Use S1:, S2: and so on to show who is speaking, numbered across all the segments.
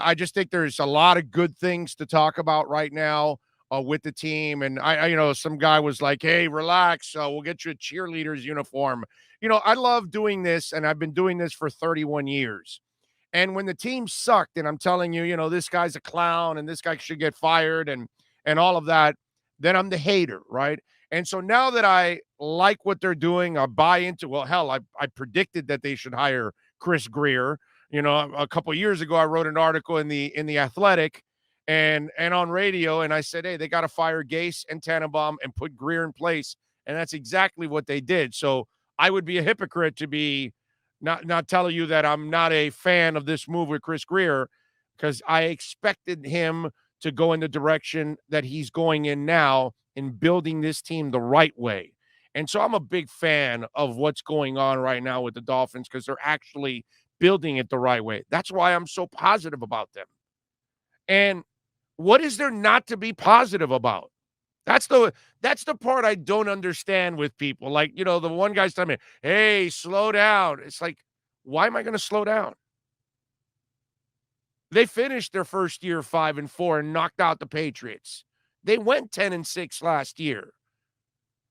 S1: I just think there's a lot of good things to talk about right now with the team. And some guy was like, "Hey, relax. We'll get you a cheerleader's uniform." I love doing this, and I've been doing this for 31 years. And when the team sucked, and I'm telling you, this guy's a clown, and this guy should get fired, and all of that, then I'm the hater, right? And so now that I like what they're doing, I buy into. Well, hell, I predicted that they should hire Chris Greer. A couple of years ago, I wrote an article in the Athletic and on radio, and I said, hey, they got to fire Gase and Tannenbaum and put Greer in place, and that's exactly what they did. So I would be a hypocrite to be not telling you that I'm not a fan of this move with Chris Greer, because I expected him to go in the direction that he's going in now in building this team the right way. And so I'm a big fan of what's going on right now with the Dolphins, because they're actually building it the right way. That's why I'm so positive about them. And what is there not to be positive about? That's the part I don't understand with people. Like, the one guy's telling me, hey, slow down. It's like, why am I going to slow down? They finished their first year 5-4 and knocked out the Patriots. They went 10-6 last year.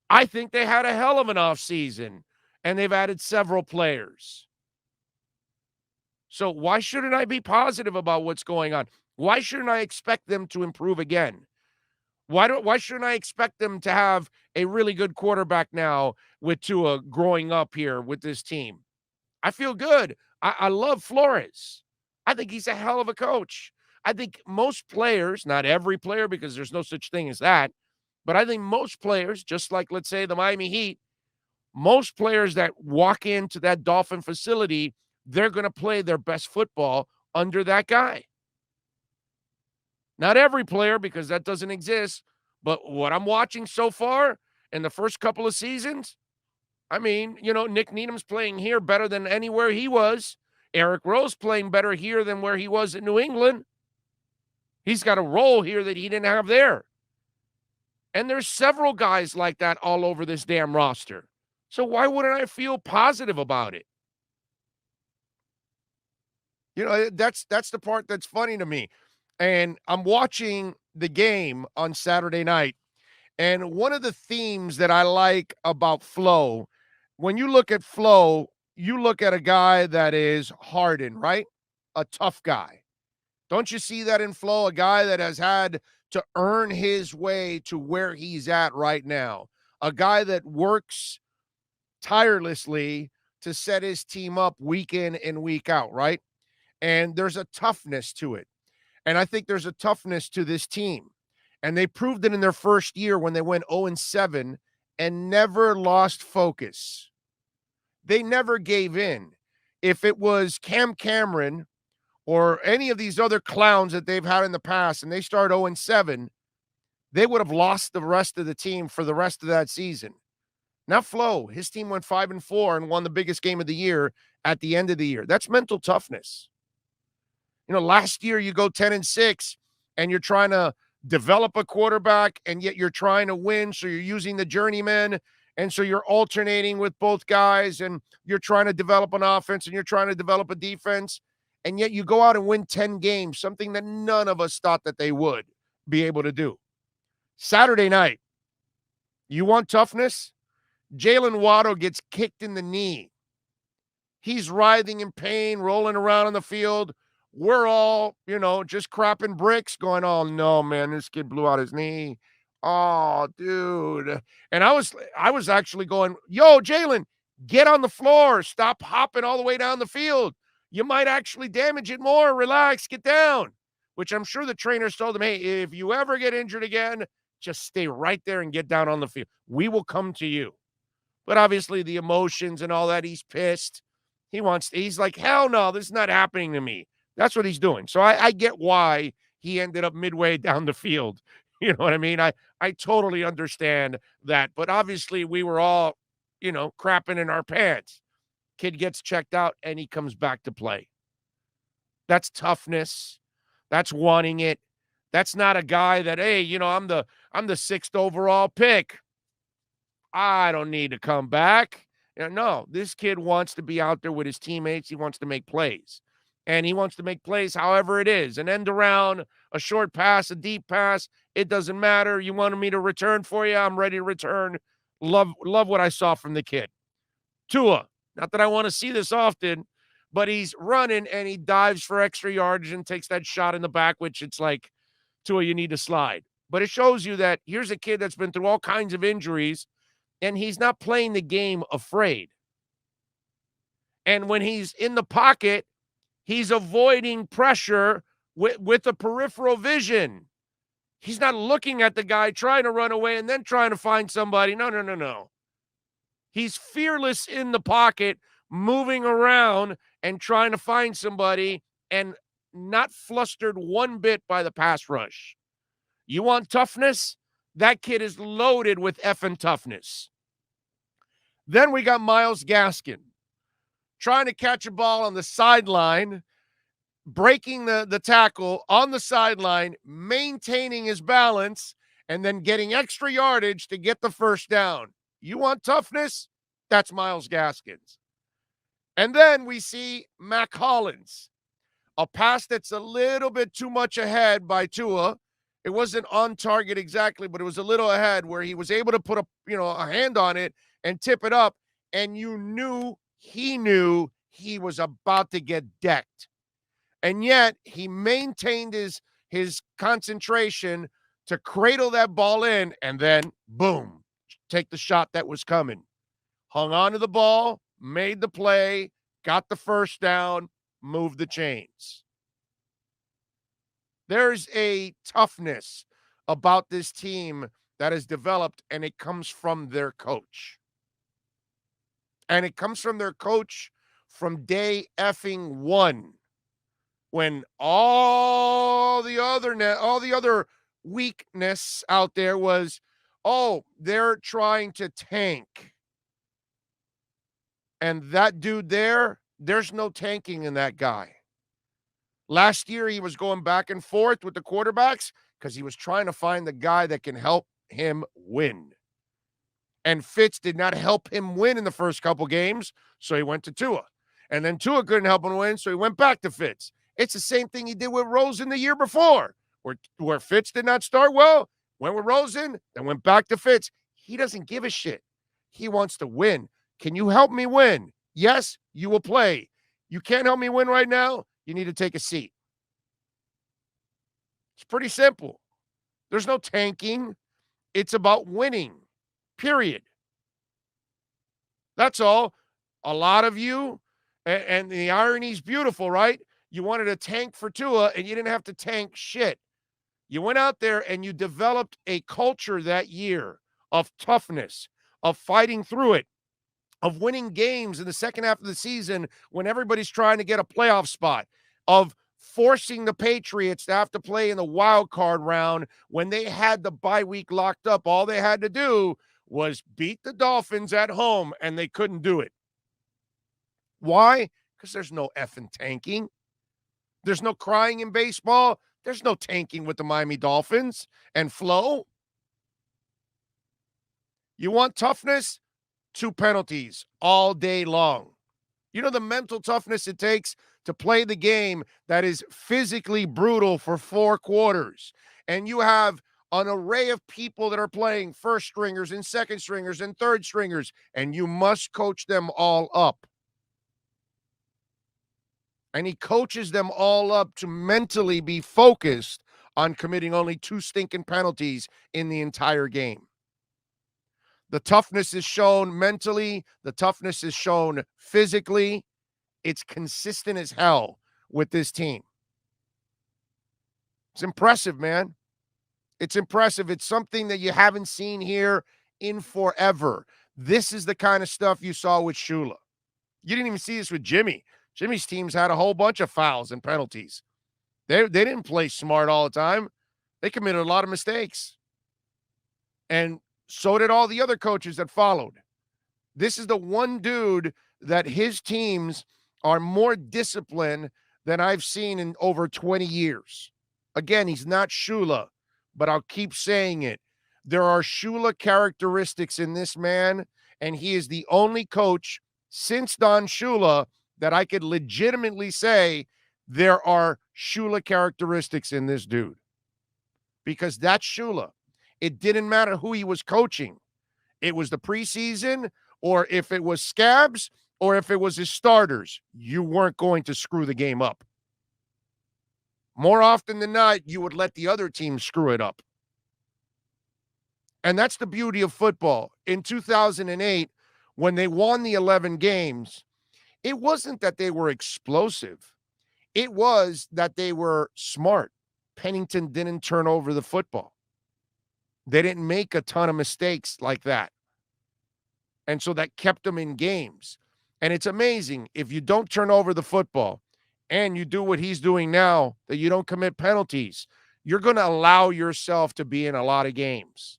S1: I think they had a hell of an offseason, and they've added several players. So why shouldn't I be positive about what's going on? Why shouldn't I expect them to improve again? Why shouldn't I expect them to have a really good quarterback now with Tua growing up here with this team? I feel good. I love Flores. I think he's a hell of a coach. I think most players, not every player because there's no such thing as that, but I think most players, just like, let's say, the Miami Heat, most players that walk into that Dolphin facility, they're going to play their best football under that guy. Not every player, because that doesn't exist, but what I'm watching so far in the first couple of seasons, I mean, Nick Needham's playing here better than anywhere he was. Eric Rowe's playing better here than where he was in New England. He's got a role here that he didn't have there. And there's several guys like that all over this damn roster. So why wouldn't I feel positive about it? That's the part that's funny to me. And I'm watching the game on Saturday night. And one of the themes that I like about Flo, when you look at Flo, you look at a guy that is hardened, right? A tough guy. Don't you see that in Flo? A guy that has had to earn his way to where he's at right now. A guy that works tirelessly to set his team up week in and week out, right? And there's a toughness to it. And I think there's a toughness to this team. And they proved it in their first year when they went 0-7 and never lost focus. They never gave in. If it was Cam Cameron or any of these other clowns that they've had in the past and they start 0-7, they would have lost the rest of the team for the rest of that season. Now Flo, his team went 5-4 and won the biggest game of the year at the end of the year. That's mental toughness. Last year you go 10-6 and you're trying to develop a quarterback, and yet you're trying to win. So you're using the journeyman. And so you're alternating with both guys, and you're trying to develop an offense and you're trying to develop a defense. And yet you go out and win 10 games, something that none of us thought that they would be able to do. Saturday night, you want toughness? Jalen Waddle gets kicked in the knee. He's writhing in pain, rolling around on the field. We're all, just crapping bricks going, oh, no, man, this kid blew out his knee. Oh, dude. And I was actually going, yo, Jalen, get on the floor. Stop hopping all the way down the field. You might actually damage it more. Relax, get down. Which I'm sure the trainers told him, hey, if you ever get injured again, just stay right there and get down on the field. We will come to you. But obviously the emotions and all that, he's pissed. He's like, hell no, this is not happening to me. That's what he's doing. So I get why he ended up midway down the field. You know what I mean? I totally understand that. But obviously we were all, crapping in our pants. Kid gets checked out and he comes back to play. That's toughness. That's wanting it. That's not a guy that, hey, I'm the 6th overall pick. I don't need to come back. No, this kid wants to be out there with his teammates. He wants to make plays. And he wants to make plays however it is. An end around, a short pass, a deep pass. It doesn't matter. You wanted me to return for you. I'm ready to return. Love what I saw from the kid. Tua, not that I want to see this often, but he's running and he dives for extra yardage and takes that shot in the back, which it's like, Tua, you need to slide. But it shows you that here's a kid that's been through all kinds of injuries, and he's not playing the game afraid. And when he's in the pocket, he's avoiding pressure with a peripheral vision. He's not looking at the guy trying to run away and then trying to find somebody. No. He's fearless in the pocket, moving around and trying to find somebody and not flustered one bit by the pass rush. You want toughness? That kid is loaded with effing toughness. Then we got Myles Gaskin trying to catch a ball on the sideline, breaking the tackle on the sideline, maintaining his balance, and then getting extra yardage to get the first down. You want toughness? That's Myles Gaskins. And then we see Mac Hollins, a pass that's a little bit too much ahead by Tua. It wasn't on target exactly, but it was a little ahead where he was able to put a hand on it and tip it up, and you knew he was about to get decked. And yet he maintained his concentration to cradle that ball in and then, boom, take the shot that was coming. Hung on to the ball, made the play, got the first down, moved the chains. There's a toughness about this team that has developed, and it comes from their coach. And it comes from their coach from day effing one, when all the other weakness out there was, oh, they're trying to tank. And that dude there's no tanking in that guy. Last year, he was going back and forth with the quarterbacks because he was trying to find the guy that can help him win. And Fitz did not help him win in the first couple games, so he went to Tua. And then Tua couldn't help him win, so he went back to Fitz. It's the same thing he did with Rosen the year before, where Fitz did not start well, went with Rosen, then went back to Fitz. He doesn't give a shit. He wants to win. Can you help me win? Yes, you will play. You can't help me win right now? You need to take a seat. It's pretty simple. There's no tanking. It's about winning, period. That's all. A lot of you, and the irony is beautiful, right? You wanted to tank for Tua, and you didn't have to tank shit. You went out there and you developed a culture that year of toughness, of fighting through it, of winning games in the second half of the season when everybody's trying to get a playoff spot, of forcing the Patriots to have to play in the wild card round when they had the bye week locked up. All they had to do was beat the Dolphins at home, and they couldn't do it. Why? Because there's no effing tanking. There's no crying in baseball. There's no tanking with the Miami Dolphins and Flo. You want toughness? 2 penalties all day long. You know the mental toughness it takes to play the game that is physically brutal for 4 quarters. And you have an array of people that are playing first stringers and second stringers and third stringers, and you must coach them all up. And he coaches them all up to mentally be focused on committing only 2 stinking penalties in the entire game. The toughness is shown mentally. The toughness is shown physically. It's consistent as hell with this team. It's impressive, man. It's impressive. It's something that you haven't seen here in forever. This is the kind of stuff you saw with Shula. You didn't even see this with Jimmy. Jimmy's teams had a whole bunch of fouls and penalties. They didn't play smart all the time. They committed a lot of mistakes. And so did all the other coaches that followed. This is the one dude that his teams are more disciplined than I've seen in over 20 years. Again, he's not Shula, but I'll keep saying it. There are Shula characteristics in this man, and he is the only coach since Don Shula that I could legitimately say there are Shula characteristics in this dude because that's Shula. It didn't matter who he was coaching. It was the preseason, or if it was Scabs, or if it was his starters, you weren't going to screw the game up. More often than not, you would let the other team screw it up. And that's the beauty of football. In 2008, when they won the 11 games, it wasn't that they were explosive. It was that they were smart. Pennington didn't turn over the football. They didn't make a ton of mistakes like that. And so that kept them in games. And it's amazing if you don't turn over the football and you do what he's doing now, that you don't commit penalties, you're going to allow yourself to be in a lot of games.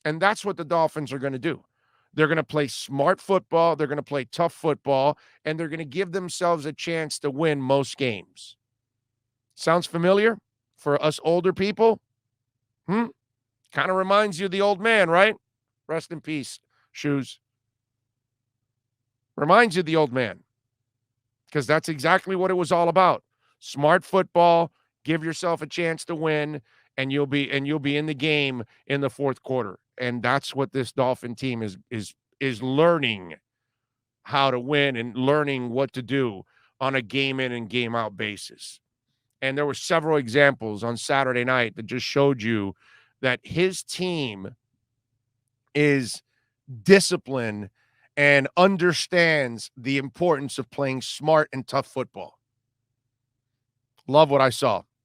S1: And that's what the Dolphins are going to do. They're going to play smart football, they're going to play tough football, and they're going to give themselves a chance to win most games. Sounds familiar for us older people? Kind of reminds you of the old man, right? Rest in peace, Shoes. Reminds you of the old man. Because that's exactly what it was all about. Smart football, give yourself a chance to win, and you'll be in the game in the fourth quarter. And that's what this Dolphin team is learning how to win and learning what to do on a game in and game out basis. And there were several examples on Saturday night that just showed you that his team is disciplined and understands the importance of playing smart and tough football. Love what I saw.